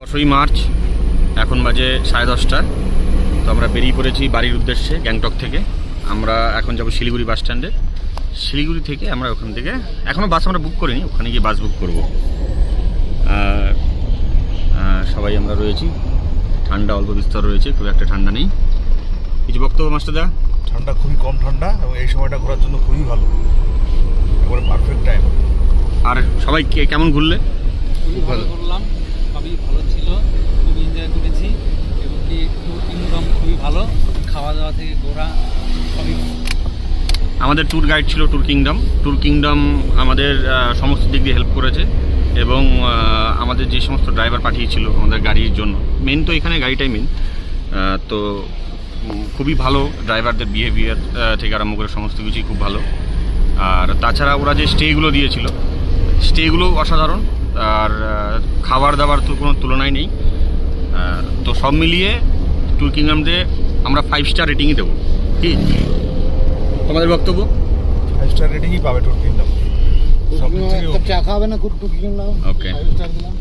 10ই March এখন বাজে 10:30। তো আমরা বেরিয়ে পড়েছি বাড়ির উদ্দেশ্যে গ্যাংটক থেকে। আমরা এখন যাব শিলিগুড়ি বাস স্ট্যান্ডে। শিলিগুড়ি থেকে আমরা ওখান থেকে এখনও বাস আমরা বুক করিনি, ওখানে গিয়ে বাস বুক করব। সবাই আমরা রয়েছি, ঠান্ডা অল্প বিস্তর রয়েছে, খুব একটা ঠান্ডা নেই। কিছু বক্তব্য মাস্টারদা? ঠান্ডা খুবই কম ঠান্ডা, এবং এই সময়টা ঘোরার জন্য খুবই ভালো, একবারে পারফেক্ট টাইম। আর সবাই কেমন ঘুরলে? খুবই ভালো ঘুরলাম, সবই ভালো ছিল, খুবই এনজয় করেছি। এবং কি ট্যুর কিংডম খুবই ভালো, খাওয়া দাওয়া থেকে ঘোরা সবই। আমাদের ট্যুর গাইড ছিল ট্যুর কিংডম। ট্যুর কিংডম আমাদের সমস্ত দিক দিয়ে হেল্প করেছে, এবং আমাদের যে সমস্ত ড্রাইভার পাঠিয়েছিল আমাদের গাড়ির জন্য, মেন তো এখানে গাড়িটাই মেন, তো খুবই ভালো। ড্রাইভারদের বিহেভিয়ার থেকে আরম্ভ করে সমস্ত কিছুই খুব ভালো। আর তাছাড়া ওরা যে স্টেগুলো দিয়েছিল, স্টেগুলো অসাধারণ। আর খাবার দাবার তো কোনো তুলনাই নেই। তো সব মিলিয়ে ট্যুর কিংডমে আমরা 5 স্টার রেটিংই দেবো। কি তোমাদের বক্তব্য? 5 স্টার রেটিংই পাবে ট্যুর কিংডম। সব কিছু চা খাবে না, ট্যুর কিংডম ওকে। 5 স্টার দিলাম।